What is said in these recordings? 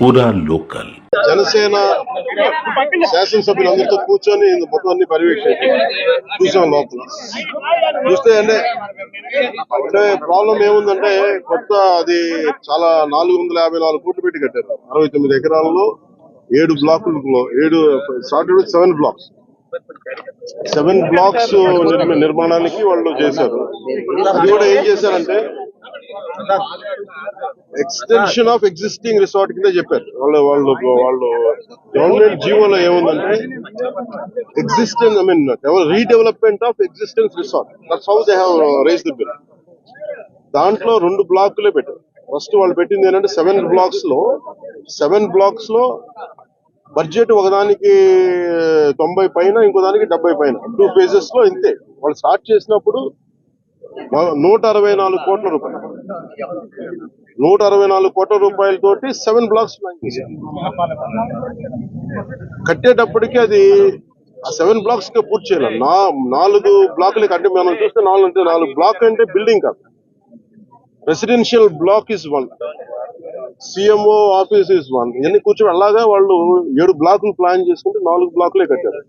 పూరా లోకల్ జనసేన శాసనసభ్యులందరితో కూర్చొని మొత్తం అన్ని పర్యవేక్షణ చూసాం. లోపల చూస్తే అంటే ప్రాబ్లం ఏముందంటే కొత్త అది చాలా 454 కోట్లు పెట్టి కట్టారు. 69 ఎకరాల్లో 7 బ్లాకుల్లో 7 బ్లాక్స్ 7 బ్లాక్స్ నిర్మాణానికి వాళ్ళు చేశారు. అది కూడా ఏం చేశారంటే ఎక్స్టెన్షన్ ఆఫ్ ఎగ్జిస్టింగ్ రిసార్ట్ కింద చెప్పారు. వాళ్ళు గవర్నమెంట్ జీవోలో ఏముందంటే existence redevelopment of existence resort. That's how they have raised the bill. దాంట్లో 2 బ్లాకులే పెట్టారు. ఫస్ట్ వాళ్ళు పెట్టింది ఏంటంటే 7 బ్లాక్స్ లో బడ్జెట్ ఒకదానికి 90 పైన, ఇంకో దానికి 70 పైన, 2 phases లో ఇంతే. వాళ్ళు స్టార్ట్ చేసినప్పుడు 164 కోట్ల రూపాయలు, 164 కోట్ల రూపాయలతోటి 7 బ్లాక్స్ ప్లాన్ చేశారు. కట్టేటప్పటికి అది ఆ 7 బ్లాక్స్ గా పూర్తి చేయాలి. 4 బ్లాకులకి అంటే మనం చూస్తే 4 బ్లాక్ అంటే బిల్డింగ్ కాదు. Residential block is 1, CMO office is 1. ఇవన్నీ కూర్చొని అలాగా వాళ్ళు 7 బ్లాకులు ప్లాన్ చేసుకుంటే 4 బ్లాకులే కట్టారు.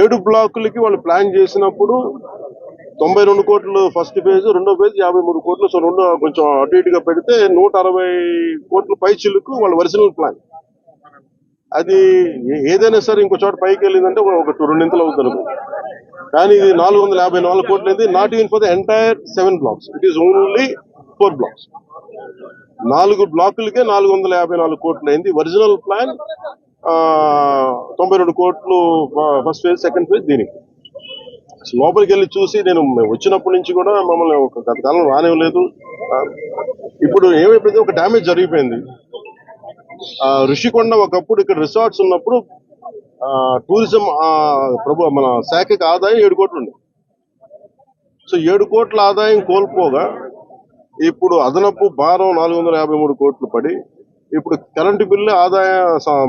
7 బ్లాకులకి వాళ్ళు ప్లాన్ చేసినప్పుడు 92 కోట్లు ఫస్ట్ ఫేజ్, రెండో ఫేజ్ 53 కోట్లు. సో రెండు కొంచెం అటు ఇటుగా పెడితే 160 కోట్ల పై చిలుకు వాళ్ళ ఒరిజినల్ ప్లాన్. అది ఏదైనా సరే ఇంకో చోట పైకి వెళ్ళిందంటే ఒక 2 అవుతుంది. కానీ ఇది 454 కోట్లు అయింది. Not even for the entire 7 blocks, it is only 4 blocks. 4 బ్లాకులకే 454 కోట్లు అయింది. ఒరిజినల్ ప్లాన్ 92 కోట్లు ఫస్ట్ ఫేజ్, సెకండ్ ఫేజ్. దీనికి లోపలికి వెళ్ళి చూసి నేను వచ్చినప్పటి నుంచి కూడా మమ్మల్ని ఒక గత కాలం రానివ్వలేదు. ఇప్పుడు ఏమైపోయింది, ఒక డ్యామేజ్ జరిగిపోయింది. ఋషికొండ ఒకప్పుడు ఇక్కడ రిసార్ట్స్ ఉన్నప్పుడు టూరిజం మన శాఖకి ఆదాయం 7 కోట్లు ఉంది. సో 7 కోట్ల ఆదాయం కోల్పోగా ఇప్పుడు అదనపు భారం 453 కోట్లు పడి ఇప్పుడు కరెంటు బిల్లు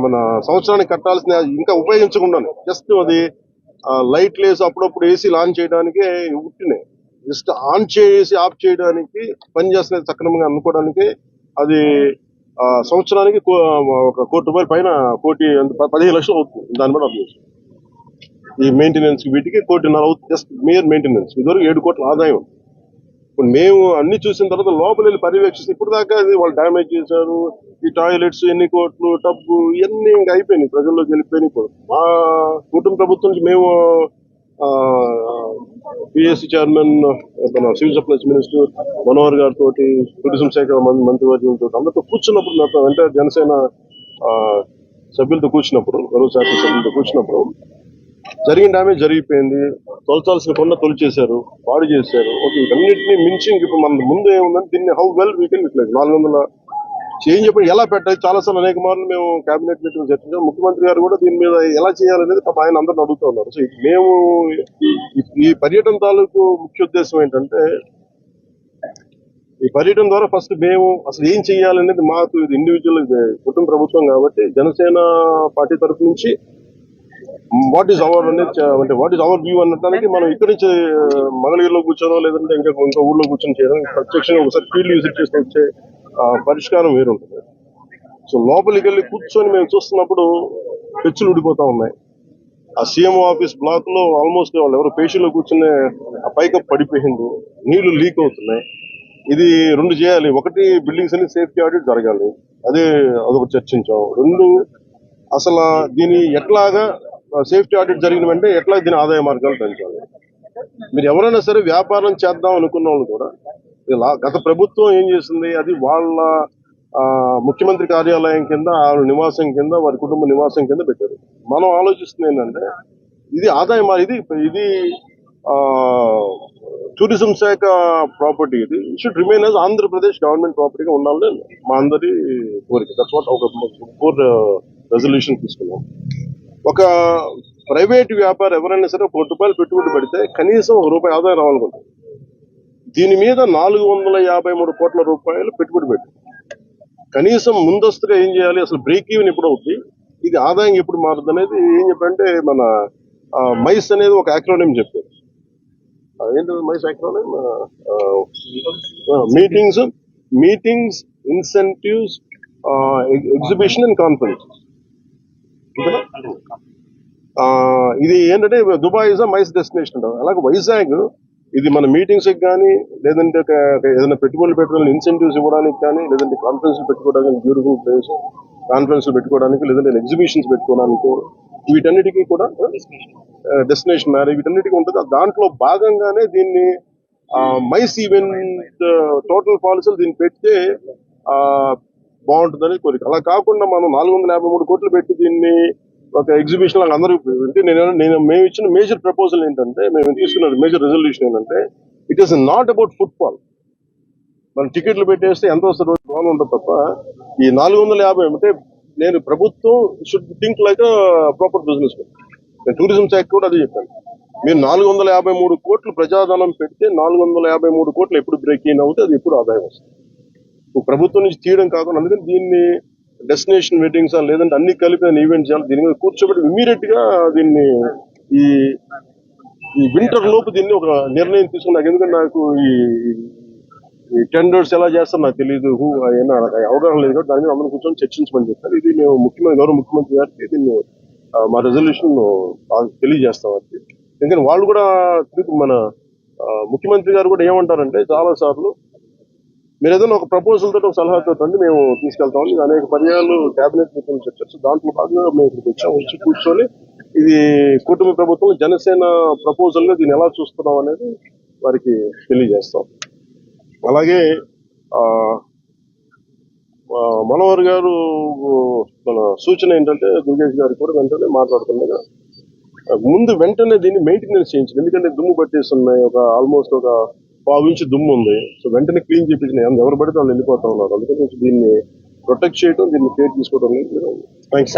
మన సంవత్సరానికి కట్టాల్సిన ఇంకా ఉపయోగించకుండానే జస్ట్ అది లైట్లు వేసి అప్పుడప్పుడు ఏసీ ఆన్ చేయడానికి ఉట్టినే జస్ట్ ఆన్ చేసి ఆఫ్ చేయడానికి పనిచేస్తున్నది సక్రమంగా అనుకోవడానికి అది సంవత్సరానికి 1 కోటి రూపాయల పైన 15 లక్షలు అవుతుంది. దాని బట్టి అర్థం చేసుకోండి. ఈ మెయింటెనెన్స్ వీటికి 1.5 కోటి అవుతుంది, జస్ట్ మేయర్ మెయింటెనెన్స్. ఇదివరకు 7 కోట్ల ఆదాయం. ఇప్పుడు మేము అన్ని చూసిన తర్వాత లోపల వెళ్ళి పర్యవేక్షిస్తే ఇప్పుడు దాకా వాళ్ళు డ్యామేజ్ చేశారు. ఈ టాయిలెట్స్ ఎన్ని కోట్లు, టబ్బు ఇవన్నీ ఇంకా అయిపోయినాయి, ప్రజల్లోకి వెళ్ళిపోయినాయి. ఇప్పుడు మా కుటుంబ ప్రభుత్వం నుంచి మేము పిఎస్సి చైర్మన్, మన సివిల్ సప్లైస్ మినిస్టర్ మనోహర్ గారితో, టూరిజం శాఖ మంత్రివర్గంతో అందరితో కూర్చున్నప్పుడు, నాతో అంటే జనసేన సభ్యులతో కూర్చున్నప్పుడు, గౌరవ శాఖ సభ్యులతో కూర్చున్నప్పుడు జరిగిన డ్యామేజ్ జరిగిపోయింది. తొలచాల్సిన కొండ తొలిచేశారు, పాడు చేశారు. ఓకే, వీటన్నిటిని మించి ఇప్పుడు మన ముందు ఏముందంటే దీన్ని how well we can utilise. 400 change చెప్పి ఎలా పెట్టాలి, చాలాసార్లు అనేక మార్లు మేము కేబినెట్ మీటింగ్ చర్చించాం. ముఖ్యమంత్రి గారు కూడా దీని మీద ఎలా చేయాలనేది ఆయన అందరిని అడుగుతూ ఉన్నారు. సో మేము ఈ పర్యటన తాలూకు ముఖ్య ఉద్దేశం ఏంటంటే, ఈ పర్యటన ద్వారా ఫస్ట్ మేము అసలు ఏం చేయాలనేది మాకు ఇది ఇండివిజువల్ కుటుంబ ప్రభుత్వం కాబట్టి జనసేన పార్టీ తరఫు నుంచి వాట్ ఈస్ అవర్ అనేది, అంటే వాట్ ఈస్ అవర్ వ్యూ అనడానికి మనం ఇక్కడి నుంచి మంగళగిరిలో కూర్చోనో లేదంటే ఇంకా ఊళ్ళో కూర్చొని చేయడం, ప్రత్యక్షంగా ఒకసారి ఫీల్డ్ విజిట్ చేసి వచ్చే పరిష్కారం వేరుంటుంది. సో లోపలికి వెళ్ళి కూర్చొని మేము చూస్తున్నప్పుడు పెచ్చులు ఊడిపోతా ఉన్నాయి. ఆ సీఎంఓ ఆఫీస్ బ్లాక్ లో ఆల్మోస్ట్ వాళ్ళు ఎవరు పేషెంట్లో కూర్చునే ఆ పైకప్ పడిపోయింది, నీళ్లు లీక్ అవుతున్నాయి. ఇది 2 చేయాలి. ఒకటి, బిల్డింగ్స్ అన్ని సేఫ్టీ ఆడిట్ జరగాలి, అదొక చర్చించాం. 2, అసలు దీని ఎట్లాగా సేఫ్టీ ఆడిట్ జరిగిన వెంటనే ఎట్లా దీని ఆదాయ మార్గాలు పెంచాలి. మీరు ఎవరైనా సరే వ్యాపారం చేద్దాం అనుకున్న వాళ్ళు కూడా, గత ప్రభుత్వం ఏం చేసింది, అది వాళ్ళ ముఖ్యమంత్రి కార్యాలయం కింద, ఆవిడ నివాసం కింద, వారి కుటుంబ నివాసం కింద పెట్టారు. మనం ఆలోచిస్తుంది ఏంటంటే ఇది ఆదాయం, ఇది టూరిజం శాఖ ప్రాపర్టీ. ఇది should remain as Andhra Pradesh government ప్రాపర్టీగా ఉండాలని మా అందరి కోరిక. దట్స్ వాట్ ఒక 4 రెజల్యూషన్ తీసుకున్నాం. ఒక ప్రైవేట్ వ్యాపారం ఎవరైనా సరే 1 కోటి రూపాయలు పెట్టుబడి పెడితే కనీసం ₹1 ఆదాయం రావాలనుకుంటుంది. దీని మీద 453 కోట్ల రూపాయలు పెట్టుబడి పెట్టి కనీసం ముందస్తుగా ఏం చేయాలి, అసలు బ్రేక్ ఈవెన్ ఎప్పుడు అవుతుంది, ఇది ఆదాయం ఎప్పుడు మారుతుంది అనేది ఏం చెప్పంటే, మన మైస్ అనేది ఒక యాక్రోనిమ్ చెప్పారు. ఏంటంటే MICE acronym meetings, incentives, exhibition and conference. ఇది ఏంటంటే Dubai is a MICE destination అంటారు. అలాగే వైజాగ్ ఇది మన మీటింగ్స్ కానీ లేదంటే ఏదైనా పెట్టుబడులు పెట్టడానికి ఇన్సెంటివ్స్ ఇవ్వడానికి కానీ లేదంటే కాన్ఫరెన్స్ పెట్టుకోవడానికి బ్యూటిఫుల్ ప్లేస్ కాన్ఫరెన్స్ పెట్టుకోవడానికి లేదంటే ఎగ్జిబిషన్స్ పెట్టుకోవడానికి వీటన్నిటికీ కూడా డెస్టినేషన్ మ్యారేజ్ వీటన్నిటికీ ఉంటుంది. దాంట్లో భాగంగానే దీన్ని మైస్ ఈవెంట్ టోటల్ పాలసీలు దీన్ని పెడితే బాగుంటుందని కోరిక. అలా కాకుండా మనం 453 కోట్లు పెట్టి దీన్ని ఒక ఎగ్జిబిషన్ లాగా అందరూ అంటే మేము ఇచ్చిన మేజర్ ప్రపోజల్ ఏంటంటే మేము తీసుకున్న మేజర్ రెజల్యూషన్ ఏంటంటే it is not about football. మనం టికెట్లు పెట్టేస్తే ఎంత వస్తుంది బాగా ఉంటుంది తప్ప ఈ 450 అంటే నేను ప్రభుత్వం should think like proper business. నేను టూరిజం శాఖ కూడా అదే చెప్పాను. మీరు 453 కోట్లు ప్రజాధనం పెడితే 453 కోట్లు ఎప్పుడు బ్రేక్ ఇన్ అవుతే అది ఎప్పుడు ఆదాయం వస్తుంది. ప్రభుత్వం నుంచి తీయడం కాకుండా అందుకని దీన్ని డెస్టినేషన్ వెడ్డింగ్స్ లేదంటే అన్ని కలిపి ఈవెంట్ చేయాలి. దీని మీద కూర్చోబెట్టి ఇమీడియట్ గా దీన్ని ఈ వింటర్ లోపు దీన్ని ఒక నిర్ణయం తీసుకున్నాను. ఎందుకంటే నాకు ఈ టెండర్స్ ఎలా చేస్తారో నాకు తెలియదు, నాకు అవగాహన లేదు కాబట్టి దాని మీద అందరూ కూర్చొని చర్చించమని చెప్పారు. ఇది మేము గౌరవ ముఖ్యమంత్రి గారికి దీన్ని మా రెజల్యూషన్ తెలియజేస్తాం. అది ఎందుకంటే వాళ్ళు కూడా మన ముఖ్యమంత్రి గారు కూడా ఏమంటారంటే చాలా సార్లు మీరు ఏదైనా ఒక ప్రపోజల్ తోటి ఒక సలహాతో మేము తీసుకెళ్తామని అనేక పర్యాలు కేబినెట్ మీటింగ్ చర్చ దాంట్లో భాగంగా మేము ఇక్కడికి వచ్చి కూర్చొని ఇది కుటుంబ ప్రభుత్వం జనసేన ప్రపోజల్ గా దీన్ని ఎలా చూస్తున్నాం అనేది వారికి తెలియజేస్తాం. అలాగే మనోహర్ గారు మన సూచన ఏంటంటే దుర్గేష్ గారు కూడా వెంటనే మాట్లాడుతుండగా వెంటనే దీన్ని మెయింటెనెన్స్ చేయించింది. ఎందుకంటే దుమ్ము పట్టేస్తున్నాయి, ఒక ఆల్మోస్ట్ ఒక 1/4 ఇంచు దుమ్ము ఉంది. సో వెంటనే క్లీన్ చేయించిన ఎవరు పడితే వాళ్ళు వెళ్ళిపోతా ఉన్నారు. అందుకని దీన్ని ప్రొటెక్ట్ చేయడం దీన్ని కేర్ తీసుకోవడం. థ్యాంక్స్.